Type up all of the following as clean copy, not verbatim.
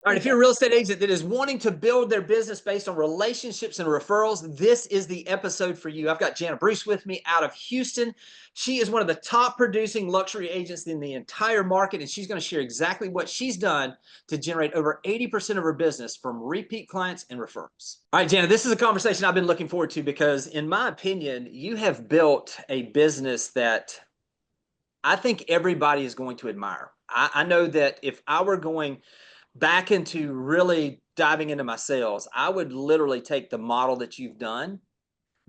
All right, if you're a real estate agent that is wanting to build their business based on relationships and referrals, this is the episode for you. I've got Jana Bruce with me out of Houston. She is one of the top producing luxury agents in the entire market, and she's going to share exactly what she's done to generate over 80% of her business from repeat clients and referrals. All right, Jana, this is a conversation I've been looking forward to because, in my opinion, you have built a business that I think everybody is going to admire. I know that if I were going back into really diving into my sales, I would literally take the model that you've done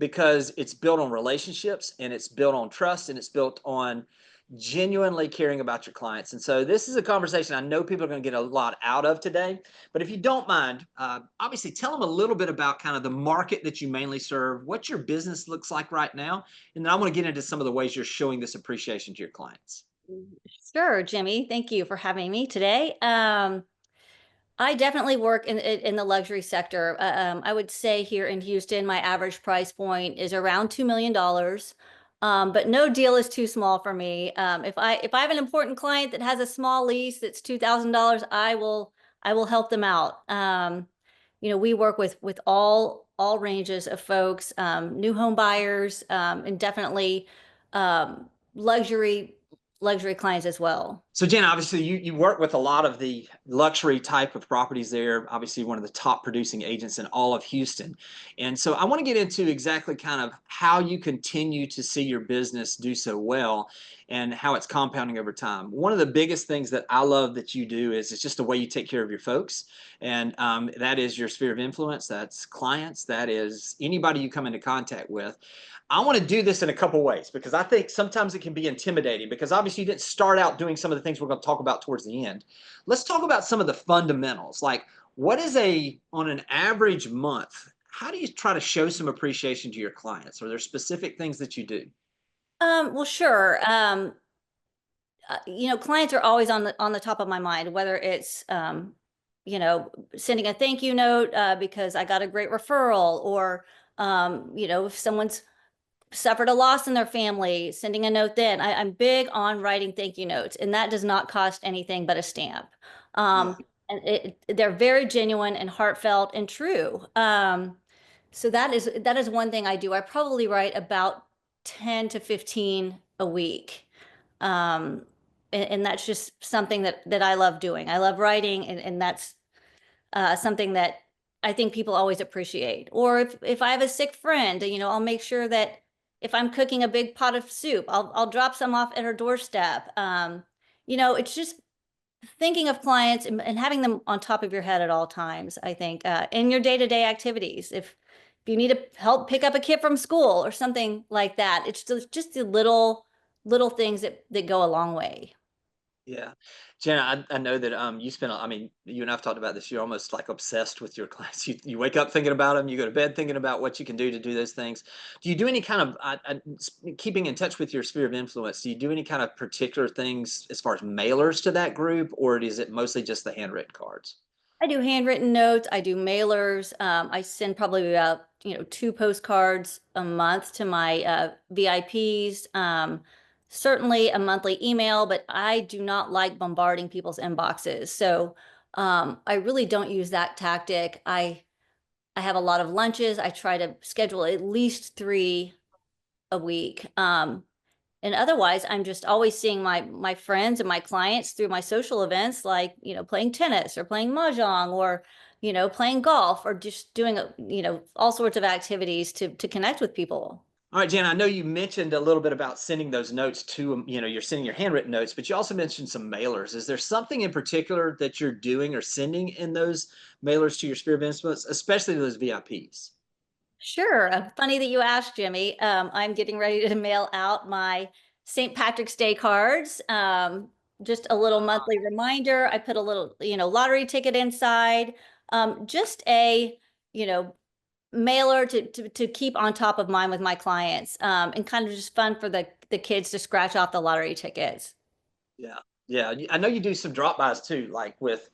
because it's built on relationships and it's built on trust and it's built on genuinely caring about your clients. And so this is a conversation I know people are going to get a lot out of today. But if you don't mind, obviously tell them a little bit about kind of the market that you mainly serve, what your business looks like right now, and then I want to get into some of the ways you're showing this appreciation to your clients. Sure, Jimmy. Thank you for having me today. I definitely work in the luxury sector. I would say here in Houston, my average price point is around $2 million. But no deal is too small for me. If I have an important client that has a small lease that's $2,000, I will help them out. We work with all ranges of folks, new home buyers, and definitely luxury clients as well. So Jen, obviously you work with a lot of the luxury type of properties there, obviously one of the top producing agents in all of Houston. And so I want to get into exactly kind of how you continue to see your business do so well and how it's compounding over time. One of the biggest things that I love that you do is it's just the way you take care of your folks. And that is your sphere of influence, that's clients, that is anybody you come into contact with. I want to do this in a couple ways because I think sometimes it can be intimidating because obviously you didn't start out doing some of the things we're going to talk about towards the end. Let's talk about some of the fundamentals. Like what is on an average month, how do you try to show some appreciation to your clients? Are there specific things that you do? Well, sure. Clients are always on the top of my mind, whether it's sending a thank you note because I got a great referral, or if someone's suffered a loss in their family, sending a note then. I'm big on writing thank you notes, and that does not cost anything but a stamp. Yeah. And they're very genuine and heartfelt and true. So that is one thing I do. I probably write about 10 to 15 a week. Um, and that's just something that I love doing. I love writing, and that's something that I think people always appreciate. Or if I have a sick friend, I'll make sure that if I'm cooking a big pot of soup, I'll drop some off at her doorstep. It's just thinking of clients and having them on top of your head at all times. I think in your day-to-day activities, if you need to help pick up a kid from school or something like that, it's just the little things that go a long way. Yeah. Jenna, I know that you spend, I mean, you and I've talked about this, you're almost like obsessed with your clients. You wake up thinking about them, you go to bed thinking about what you can do to do those things. Do you do any kind of, keeping in touch with your sphere of influence, do you do any kind of particular things as far as mailers to that group, or is it mostly just the handwritten cards? I do handwritten notes. I do mailers. I send probably about, two postcards a month to my VIPs. Certainly a monthly email, but I do not like bombarding people's inboxes. So I really don't use that tactic. I have a lot of lunches. I try to schedule at least three a week. And otherwise, I'm just always seeing my friends and my clients through my social events, like, playing tennis or playing mahjong, or, playing golf, or just doing, all sorts of activities to connect with people. All right, Jan, I know you mentioned a little bit about sending those notes to, you're sending your handwritten notes, but you also mentioned some mailers. Is there something in particular that you're doing or sending in those mailers to your sphere of influence, especially to those VIPs? Sure. Funny that you asked, Jimmy. I'm getting ready to mail out my St. Patrick's Day cards. Just a little monthly reminder. I put a little, lottery ticket inside. Just a, you know, mailer to keep on top of mind with my clients. And kind of just fun for the kids to scratch off the lottery tickets. Yeah, yeah. I know you do some drop bys too, like with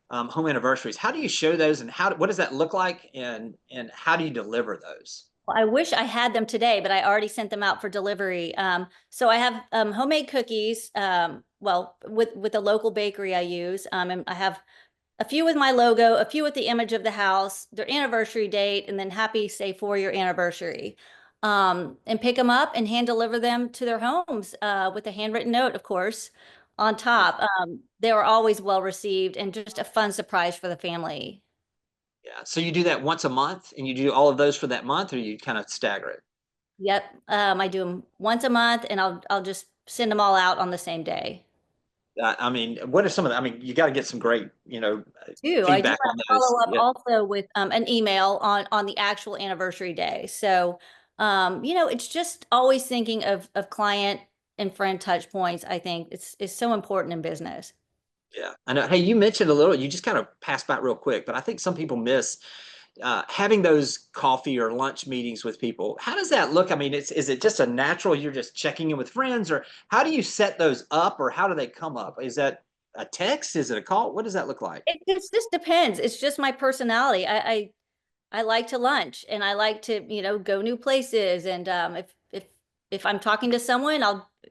home anniversaries. How do you show those, and what does that look like, and how do you deliver those? Well, I wish I had them today, but I already sent them out for delivery. So I have homemade cookies, well, with the local bakery I use, and I have a few with my logo, a few with the image of the house, their anniversary date, and then happy, say, 4-year anniversary. And pick them up and hand deliver them to their homes with a handwritten note, of course, on Yeah. top. They were always well received and just a fun surprise for the family. Yeah. So you do that once a month and you do all of those for that month, or you kind of stagger it? Yep. I do them once a month, and I'll just send them all out on the same day. I mean, what are some of the, I mean, you got to get some great, I do feedback want on to those. follow up Yeah. also with an email on the actual anniversary day. So, it's just always thinking of client and friend touch points. I think it's so important in business. Yeah. I know. Hey, you mentioned a little, you just kind of passed by it real quick, but I think some people miss having those coffee or lunch meetings with people. How does that look? I mean, is it just a natural, you're just checking in with friends, or how do you set those up, or how do they come up? Is that a text? Is it a call? What does that look like? It just depends. It's just my personality. I like to lunch and I like to, go new places. And if I'm talking to someone,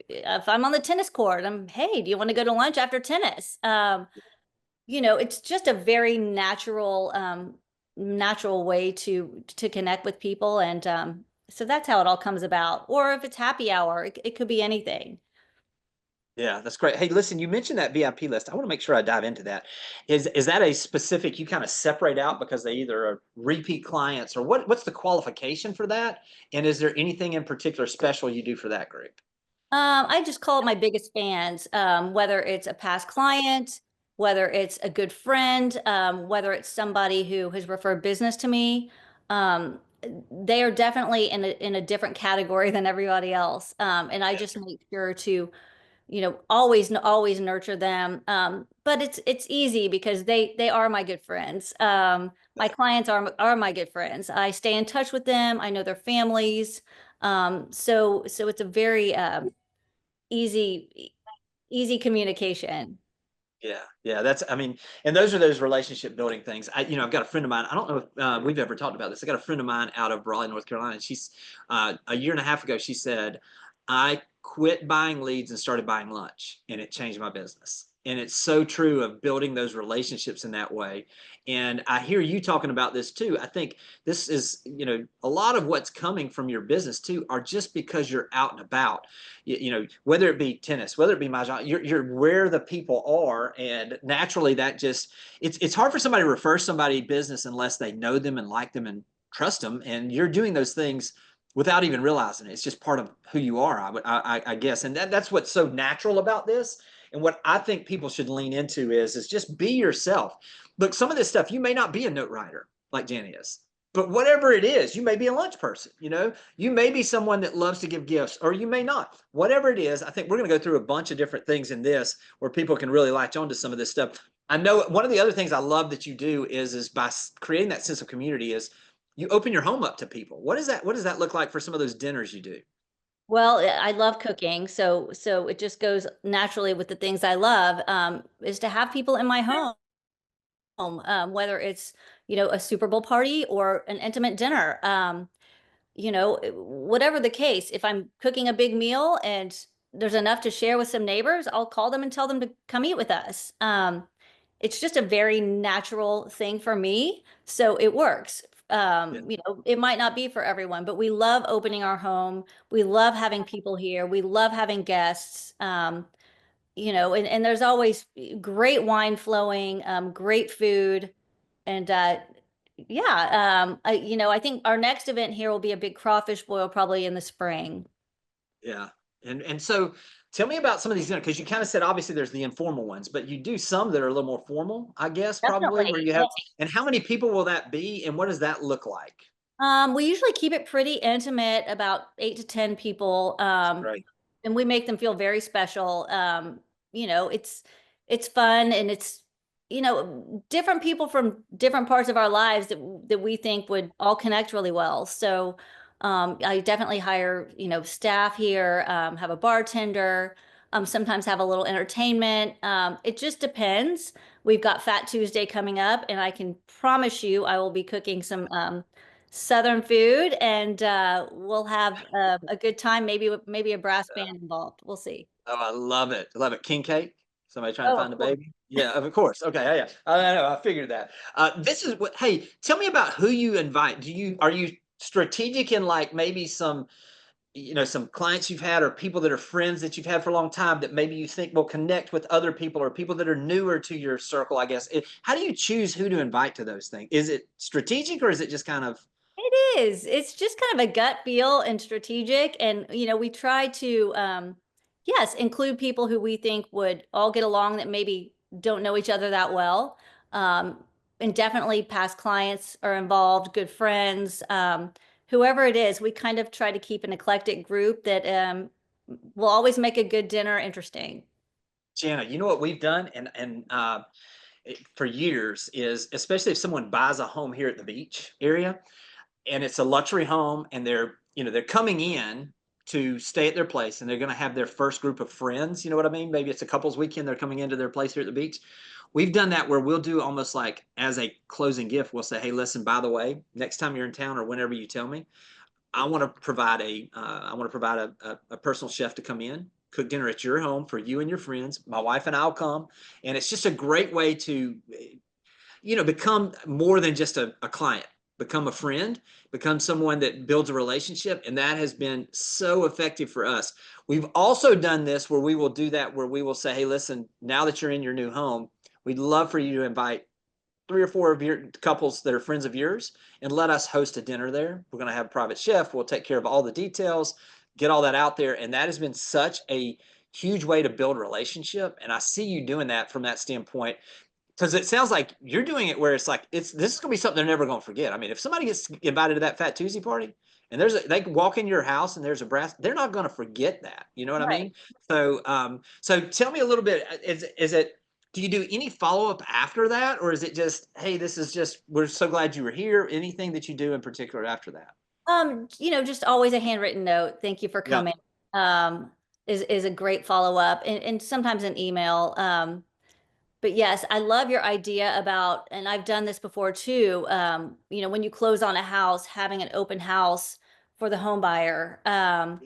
if I'm on the tennis court, hey, do you want to go to lunch after tennis? It's just a very natural way to connect with people. And so that's how it all comes about. Or if it's happy hour, it could be anything. Yeah, that's great. Hey, listen, you mentioned that VIP list. I want to make sure I dive into that. Is that a specific you kind of separate out because they either are repeat clients, or what's the qualification for that? And is there anything in particular special you do for that group? I just call it my biggest fans, whether it's a past client, whether it's a good friend, whether it's somebody who has referred business to me. Um, they are definitely in a different category than everybody else. And I just make sure to, always nurture them. But it's easy because they are my good friends. My clients are my good friends. I stay in touch with them. I know their families. So it's a very easy easy communication. Yeah, yeah, that's, I mean, and those are those relationship building things. I've got a friend of mine. I don't know if we've ever talked about this. I got a friend of mine out of Raleigh, North Carolina. And she's a year and a half ago. She said, "I quit buying leads and started buying lunch, and it changed my business." And it's so true of building those relationships in that way. And I hear you talking about this too. I think this is, a lot of what's coming from your business too are just because you're out and about. Whether it be tennis, whether it be mahjong, you're where the people are, and naturally that just, it's hard for somebody to refer somebody business unless they know them and like them and trust them, and you're doing those things without even realizing it. It's just part of who you are, I guess, and that's what's so natural about this. And what I think people should lean into is just be yourself. Look, some of this stuff you may not be a note writer like Jana is, but whatever it is, you may be a lunch person. You may be someone that loves to give gifts, or you may not. Whatever it is, I think we're going to go through a bunch of different things in this where people can really latch on to some of this stuff. I know one of the other things I love that you do is by creating that sense of community is you open your home up to people. What does that look like for some of those dinners you do? Well, I love cooking, so it just goes naturally with the things I love, is to have people in my home, whether it's, a Super Bowl party or an intimate dinner. Whatever the case, if I'm cooking a big meal and there's enough to share with some neighbors, I'll call them and tell them to come eat with us. It's just a very natural thing for me, so it works. Yeah, It might not be for everyone, but we love opening our home. We love having people here. We love having guests. And there's always great wine flowing, great food, and yeah, I think our next event here will be a big crawfish boil probably in the spring. yeah. And so tell me about some of these, because you kind of said obviously there's the informal ones, but you do some that are a little more formal, I guess, probably, where Definitely. you have, and how many people will that be, and what does that look like? We usually keep it pretty intimate, about 8 to 10 people. Right. And we make them feel very special. It's fun, and it's different people from different parts of our lives that we think would all connect really well. So I definitely hire staff here, have a bartender, sometimes have a little entertainment. It just depends. We've got Fat Tuesday coming up, and I can promise you I will be cooking some Southern food, and we'll have a good time. Maybe a brass band involved. We'll see. Oh, I love it. I love it. King cake, Somebody trying to Oh, of find a course. baby? Yeah, of course. Okay, yeah, yeah. I know. I figured that. This is what. Hey, tell me about who you invite. Are you strategic in like maybe some some clients you've had or people that are friends that you've had for a long time that maybe you think will connect with other people or people that are newer to your circle, I guess. How do you choose who to invite to those things? Is it strategic or is it just kind of It is. It's just kind of a gut feel and strategic. And, we try to, yes, include people who we think would all get along that maybe don't know each other that well. Um, and definitely past clients are involved, good friends, whoever it is, we kind of try to keep an eclectic group that will always make a good dinner interesting. Jana, you know what we've done for years is especially if someone buys a home here at the beach area and it's a luxury home and they're coming in to stay at their place and they're going to have their first group of friends, you know what I mean? Maybe it's a couples weekend, they're coming into their place here at the beach. We've done that where we'll do almost like as a closing gift, we'll say, hey, listen, by the way, next time you're in town or whenever you tell me, I want to provide a personal chef to come in, cook dinner at your home for you and your friends. My wife and I'll come, and it's just a great way to become more than just a client, become a friend, become someone that builds a relationship, and that has been so effective for us. We've also done this where we will do that where we will say, hey, listen, now that you're in your new home, we'd love for you to invite three or four of your couples that are friends of yours and let us host a dinner there. We're going to have a private chef. We'll take care of all the details, get all that out there. And that has been such a huge way to build a relationship. And I see you doing that from that standpoint because it sounds like you're doing it where it's like, this is going to be something they're never going to forget. I mean, if somebody gets invited to that Fat Tuesday party and they can walk in your house and there's a brass, they're not going to forget that. You know what I Right. mean? So tell me a little bit, is it, do you do any follow-up after that, or is it just, hey, this is just, we're so glad you were here? Anything that you do in particular after that? Just always a handwritten note. Thank you for Yeah. coming. Um, is a great follow-up and sometimes an email. But yes, I love your idea about, and I've done this before too. When you close on a house, having an open house for the home buyer. Yeah.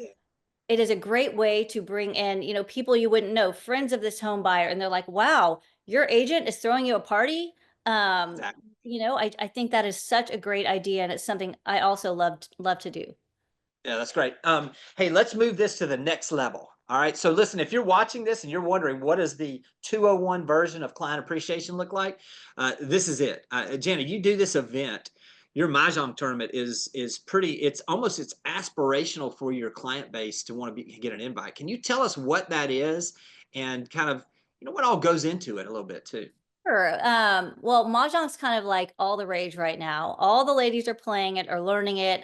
It is a great way to bring in, people you wouldn't know, friends of this home buyer, and they're like, wow, your agent is throwing you a party. Um, Exactly. I think that is such a great idea, and it's something I also love to do. Yeah, that's great. Hey, let's move this to the next level. All right. So listen, if you're watching this and you're wondering what does the 201 version of client appreciation look like, this is it. Jana, you do this event. Your Mahjong tournament is pretty. It's aspirational for your client base to want to get an invite. Can you tell us what that is and kind of what all goes into it a little bit too? Sure. Well, Mahjong's kind of like all the rage right now. All the ladies are playing it or learning it.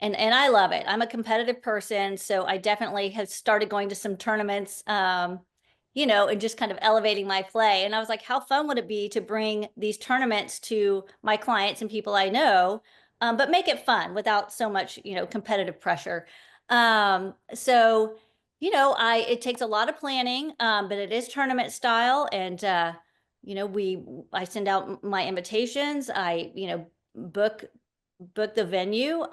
And I love it. I'm a competitive person, so I definitely have started going to some tournaments, and just kind of elevating my play. And I was like, how fun would it be to bring these tournaments to my clients and people I know, but make it fun without so much, competitive pressure. So, it takes a lot of planning, but it is tournament style, and I send out my invitations. I, book the venue,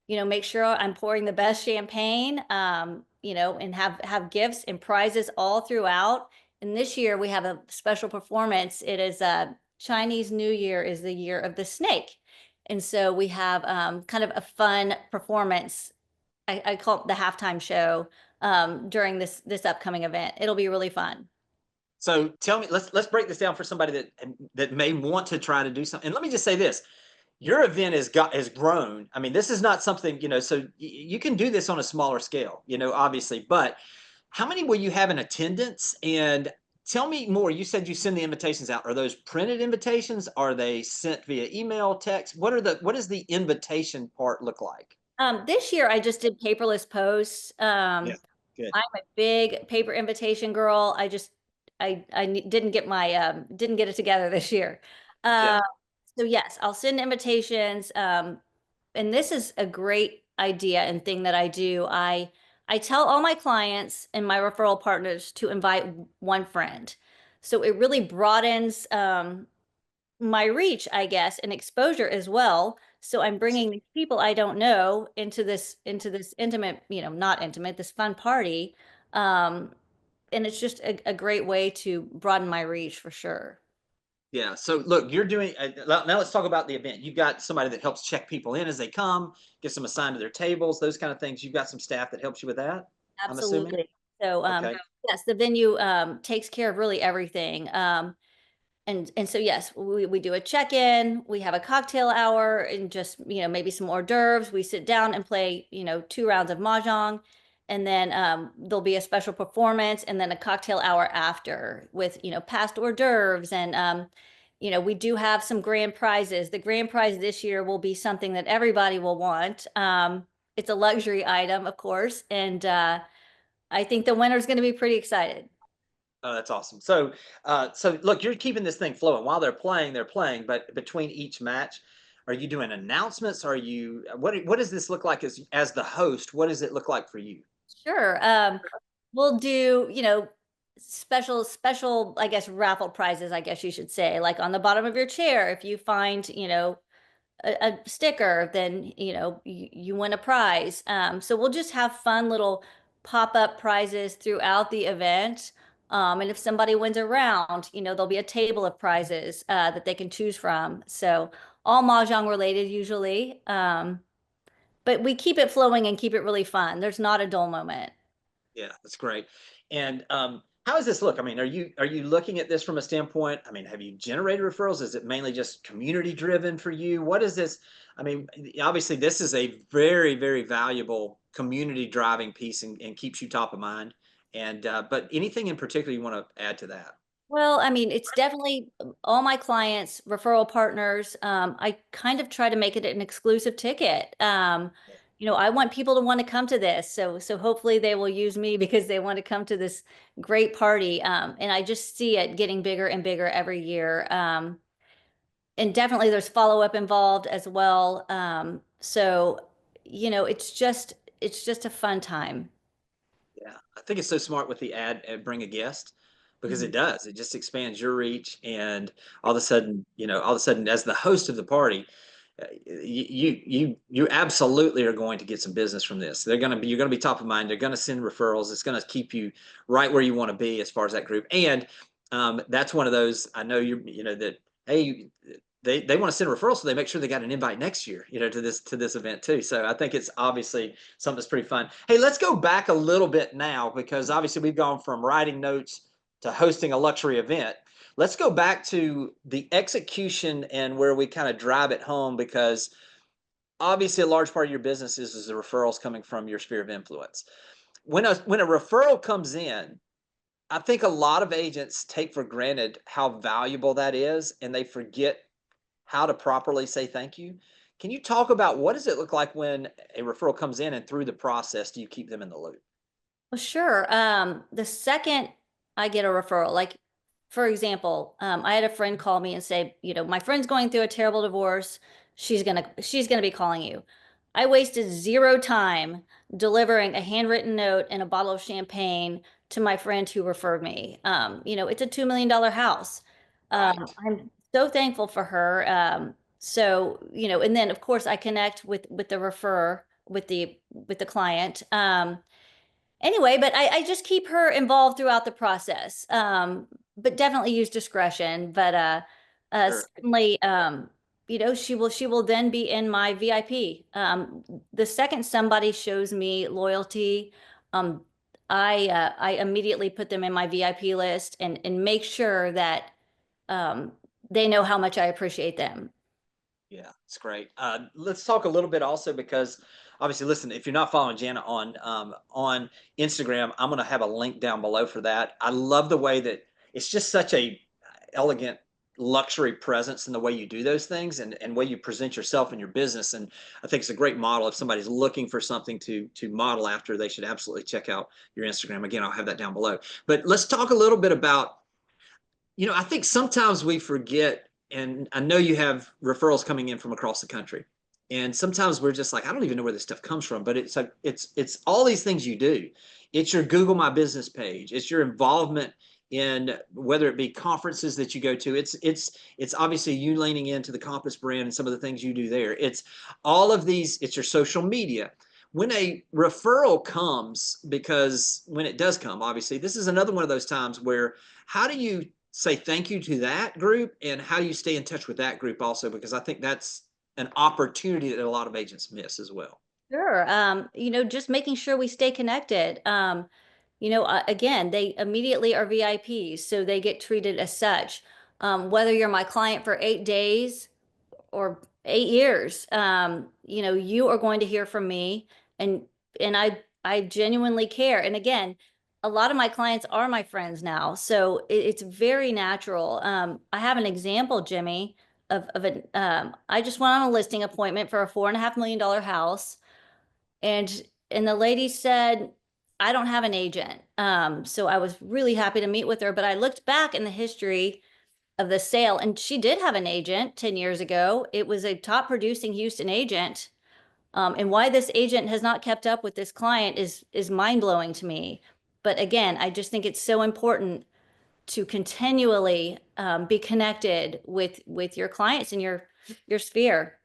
make sure I'm pouring the best champagne, and have gifts and prizes all throughout. And this year we have a special performance. It is Chinese New Year is the year of the snake. And so we have kind of a fun performance. I call it the halftime show during this upcoming event. It'll be really fun. So tell me, let's break this down for somebody that may want to try to do something. And let me just say this: your event has grown. I mean, this is not something So you can do this on a smaller scale, obviously. But how many will you have in attendance? And tell me more. You said you send the invitations out. Are those printed invitations? Are they sent via email, text? What does the invitation part look like? This year I just did paperless posts. Yeah, good. I'm a big paper invitation girl. Didn't get it together this year. Yeah. Uh, so yes, I'll send invitations. And this is a great idea and thing that I do. I tell all my clients and my referral partners to invite one friend. So it really broadens my reach, I guess, and exposure as well. So I'm bringing these people I don't know into this intimate, not intimate, this fun party. Um, and it's just a great way to broaden my reach for sure. Yeah. So look, you're doing now. Let's talk about the event. You've got somebody that helps check people in as they come, gets them assigned to their tables, those kind of things. You've got some staff that helps you with that, I'm assuming. Absolutely. So, Okay. yes, the venue takes care of really everything. And so yes, we do a check-in, we have a cocktail hour and just, maybe some hors d'oeuvres. We sit down and play, 2 rounds of mahjong, and then there'll be a special performance and then a cocktail hour after with, past hors d'oeuvres. And we do have some grand prizes. The grand prize this year will be something that everybody will want. It's a luxury item, of course, and I think the winner's going to be pretty excited. Oh, that's awesome. So, so look, you're keeping this thing flowing while they're playing. They're playing, but between each match, are you doing announcements? Are you what does this look like as the host? What does it look like for you? Sure. We'll do, special, I guess, raffle prizes, I guess you should say, like on the bottom of your chair. If you find, a sticker, then, you win a prize. So we'll just have fun little pop-up prizes throughout the event. And if somebody wins a round, there'll be a table of prizes that they can choose from. So all Mahjong related usually. But we keep it flowing and keep it really fun. There's not a dull moment. Yeah, that's great. And how does this look? I mean, are you looking at this from a standpoint? I mean, have you generated referrals? Is it mainly just community driven for you? What is this? I mean, obviously, this is a very, very valuable community driving piece and keeps you top of mind. And but anything in particular you want to add to that? Well, I mean, it's definitely all my clients, referral partners. I kind of try to make it an exclusive ticket. I want people to want to come to this. So hopefully they will use me because they want to come to this great party. And I just see it getting bigger and bigger every year. And definitely there's follow-up involved as well. So, it's just a fun time. Yeah, I think it's so smart with the ad and bring a guest because Mhm. it does. It just expands your reach, and all of a sudden, as the host of the party, you absolutely are going to get some business from this. You're going to be top of mind. They're going to send referrals. It's going to keep you right where you want to be as far as that group. And that's one of those. I know that hey. They want to send referrals, so they make sure they got an invite next year, to this event too. So I think it's obviously something that's pretty fun. Hey, let's go back a little bit now because obviously we've gone from writing notes to hosting a luxury event. Let's go back to the execution and where we kind of drive it home because obviously a large part of your business is the referrals coming from your sphere of influence. When a referral comes in, I think a lot of agents take for granted how valuable that is and they forget how to properly say thank you. Can you talk about what does it look like when a referral comes in and through the process do you keep them in the loop? Well, sure. The second I get a referral, like for example, I had a friend call me and say, my friend's going through a terrible divorce. She's gonna be calling you. I wasted zero time delivering a handwritten note and a bottle of champagne to my friend who referred me. It's a $2 million house. Right. I'm so thankful for her. So, and then of course I connect with the referrer with the client. Anyway, but I just keep her involved throughout the process. But definitely use discretion. But Sure. certainly, she will then be in my VIP. The second somebody shows me loyalty, um, I immediately put them in my VIP list and make sure that um, they know how much I appreciate them. Yeah, it's great. Let's talk a little bit also because obviously, listen, if you're not following Jana on Instagram, I'm going to have a link down below for that. I love the way that it's just such a elegant luxury presence in the way you do those things and way you present yourself and your business. And I think it's a great model. If somebody's looking for something to model after, they should absolutely check out your Instagram. Again, I'll have that down below. But let's talk a little bit about I think sometimes we forget, and I know you have referrals coming in from across the country, and sometimes we're just like, I don't even know where this stuff comes from, but it's like it's all these things you do. It's your Google My Business page. It's your involvement in whether it be conferences that you go to. It's obviously you leaning into the Compass brand and some of the things you do there. It's all of these. It's your social media. when a referral comes, because when it does come, obviously, this is another one of those times where how do you say thank you to that group, and how do you stay in touch with that group also? Because I think that's an opportunity that a lot of agents miss as well. Sure. Just making sure we stay connected. Again, they immediately are VIPs, so they get treated as such. Whether you're my client for 8 days or 8 years, you are going to hear from me, and I genuinely care. And again, a lot of my clients are my friends now, so it's very natural. I have an example, Jimmy, of an I just went on a listing appointment for a $4.5 million house, and the lady said, I don't have an agent. So I was really happy to meet with her, but I looked back in the history of the sale, and she did have an agent 10 years ago. It was a top producing Houston agent. And why this agent has not kept up with this client is mind blowing to me. But again, I just think it's so important to continually be connected with your clients and your sphere.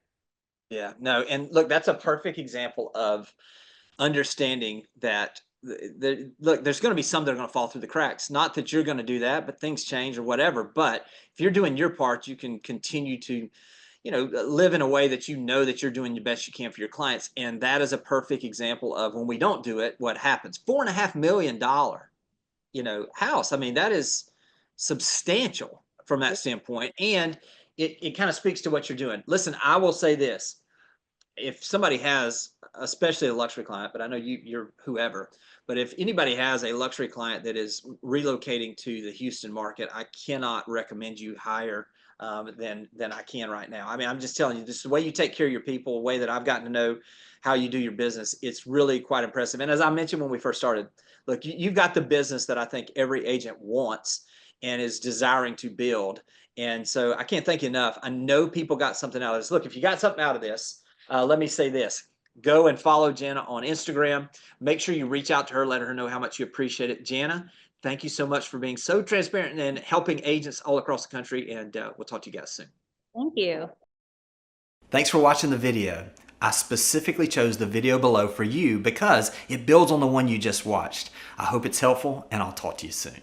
Yeah, no, and look, that's a perfect example of understanding that look, there's going to be some that are going to fall through the cracks. Not that you're going to do that, but things change or whatever. But if you're doing your part, you can continue to, live in a way that you know that you're doing the best you can for your clients. And that is a perfect example of when we don't do it, what happens. $4.5 million, house. I mean, that is substantial from that standpoint. And it kind of speaks to what you're doing. Listen, I will say this. If somebody has, especially a luxury client, but I know you're whoever, but if anybody has a luxury client that is relocating to the Houston market, I cannot recommend you higher than I can right now. I mean, I'm just telling you, this is the way you take care of your people, a way that I've gotten to know how you do your business. It's really quite impressive. And as I mentioned when we first started, look, you've got the business that I think every agent wants and is desiring to build. And so I can't thank you enough. I know people got something out of this. Look, if you got something out of this, let me say this. Go and follow Jana on Instagram. Make sure you reach out to her, let her know how much you appreciate it. Jana, thank you so much for being so transparent and helping agents all across the country. And we'll talk to you guys soon. Thank you. Thanks for watching the video. I specifically chose the video below for you because it builds on the one you just watched. I hope it's helpful, and I'll talk to you soon.